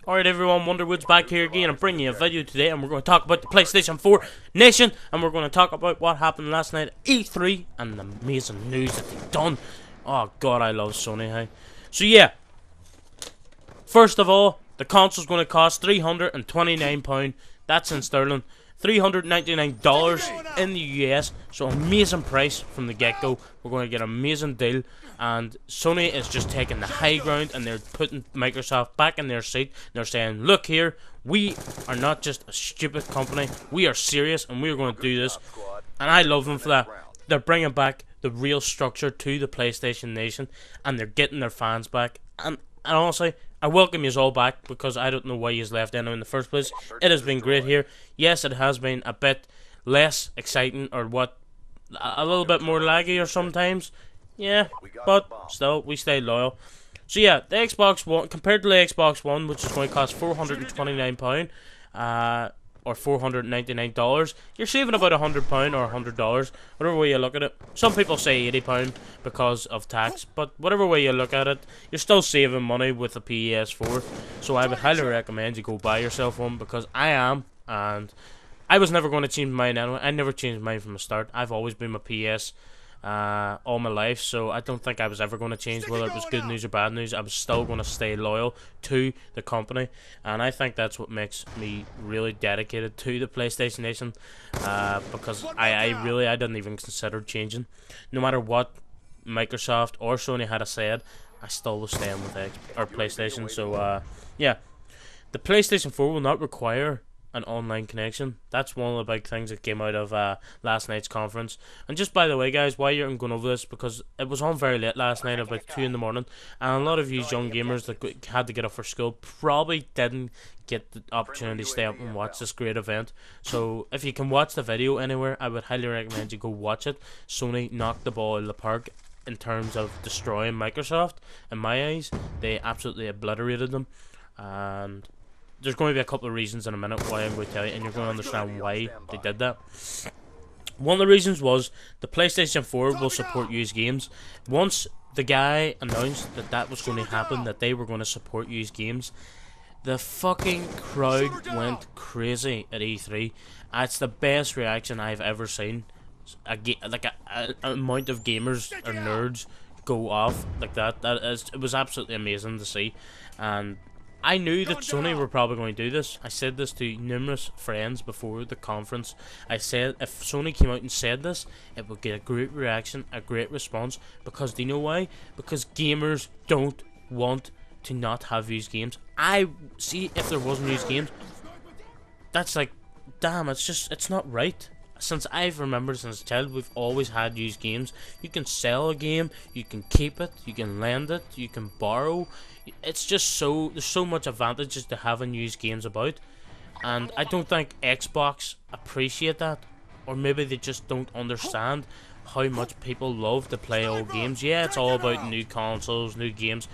Alright everyone, WonderWooDz back here again. I'm bringing you a video today and we're going to talk about the PlayStation 4 Nation. And we're going to talk about what happened last night at E3 and the amazing news that they've done. Oh god, I love Sony, hey. So yeah, first of all, the console's going to cost £329. That's in sterling. $399 in the US, so amazing price from the get-go. We're going to get an amazing deal, and Sony is just taking the high ground and they're putting Microsoft back in their seat. They're saying, look here, we are not just a stupid company, we are serious and we're going to do this, and I love them for that. They're bringing back the real structure to the PlayStation Nation, and they're getting their fans back, and honestly, I welcome you all back because I don't know why you left in the first place. It has been great here. Yes, it has been a bit less exciting, or what, a little bit more laggy or sometimes. Yeah, but still, we stay loyal. So yeah, the Xbox One, compared to the Xbox One, which is going to cost £429, or $499, you're saving about £100 or $100, whatever way you look at it. Some people say £80 because of tax, but whatever way you look at it, you're still saving money with the PS4. So I would highly recommend you go buy yourself one, because I am, and I was never going to change mine anyway. I never changed mine from the start. I've always been my PS all my life, so I don't think I was ever going to change. Whether it was good news or bad news, I was still going to stay loyal to the company, and I think that's what makes me really dedicated to the PlayStation Nation, because I didn't even consider changing. No matter what Microsoft or Sony had said, I still was staying with PlayStation. So yeah, the PlayStation 4 will not require an online connection. That's one of the big things that came out of last night's conference. And just by the way, guys, while you're going over this, because it was on very late last night, about 2 in the morning, and a lot of you young gamers that had to get up for school probably didn't get the opportunity to stay up and watch this great event. So if you can watch the video anywhere, I would highly recommend you go watch it. Sony knocked the ball out of the park in terms of destroying Microsoft. In my eyes, they absolutely obliterated them, and there's going to be a couple of reasons in a minute why I'm going to tell you, and you're going to understand why they did that. One of the reasons was the PlayStation 4 will support used games. Once the guy announced that that was going to happen, that they were going to support used games, the fucking crowd went crazy at E3. It's the best reaction I've ever seen. Like a amount of gamers or nerds go off like that. It was absolutely amazing to see, and I knew that Sony were probably going to do this. I said this to numerous friends before the conference. I said if Sony came out and said this, it would get a great reaction, a great response. Because do you know why? Because gamers don't want to not have used games. I see, if there wasn't used games, that's like, damn, it's not right. Since I've remembered since a child, we've always had used games. You can sell a game, you can keep it, you can lend it, you can borrow. It's just there's so much advantages to having used games about, and I don't think Xbox appreciate that, or maybe they just don't understand how much people love to play old games. Yeah, it's all about new consoles, new games,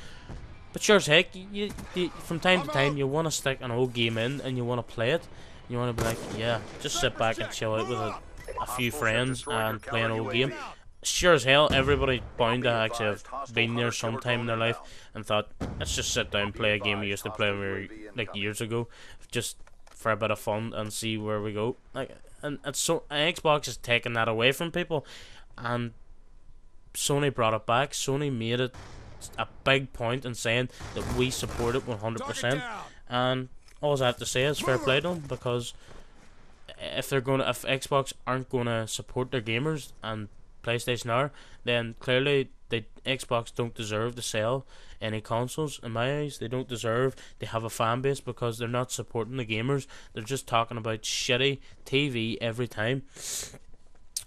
but sure as heck, you from time to time you want to stick an old game in and you want to play it. You want to be like, yeah, just sit back and chill out with a few friends and play an old game. Sure as hell, everybody bound to actually have been there sometime in their life and thought, let's just sit down and play a game we used to play when we were like years ago, just for a bit of fun and see where we go. And so Xbox is taking that away from people, and Sony brought it back. Sony made it a big point in saying that we support it 100%, and all I have to say is fair play to them, because if Xbox aren't gonna support their gamers and PlayStation are, then clearly Xbox don't deserve to sell any consoles. In my eyes, they don't deserve to have a fan base, because they're not supporting the gamers. They're just talking about shitty TV every time.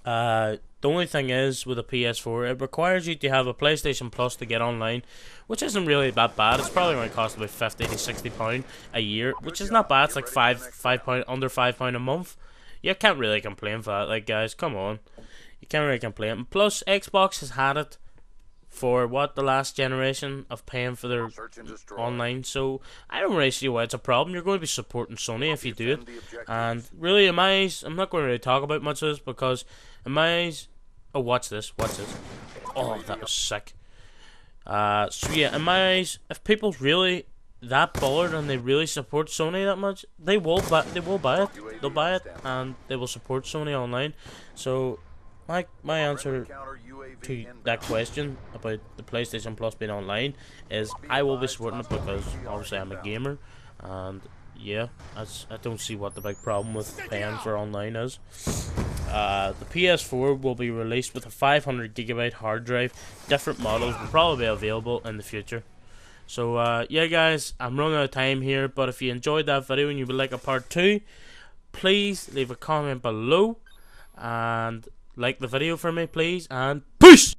The only thing is, with a PS4, it requires you to have a PlayStation Plus to get online, which isn't really that bad. It's probably going to cost about £50 to £60 a year, which is not bad. It's like £5 under £5 a month. You can't really complain for that, like, guys, come on. You can't really complain. Plus, Xbox has had it for the last generation of paying for their online, so I don't really see why it's a problem. You're going to be supporting Sony if you do it, and really, in my eyes, I'm not going to really talk about much of this, because in my eyes, oh, watch this, oh, that was sick. So yeah, in my eyes, if people really that bothered and they really support Sony that much, they will buy it. They'll buy it and they will support Sony online. So my answer to that question about the PlayStation Plus being online is I will be supporting it because obviously I'm a gamer, and yeah, I don't see what the big problem with paying for online is. The PS4 will be released with a 500GB hard drive. Different models will probably be available in the future. So yeah guys, I'm running out of time here, but if you enjoyed that video and you would like a part 2, please leave a comment below and like the video for me please, and peace!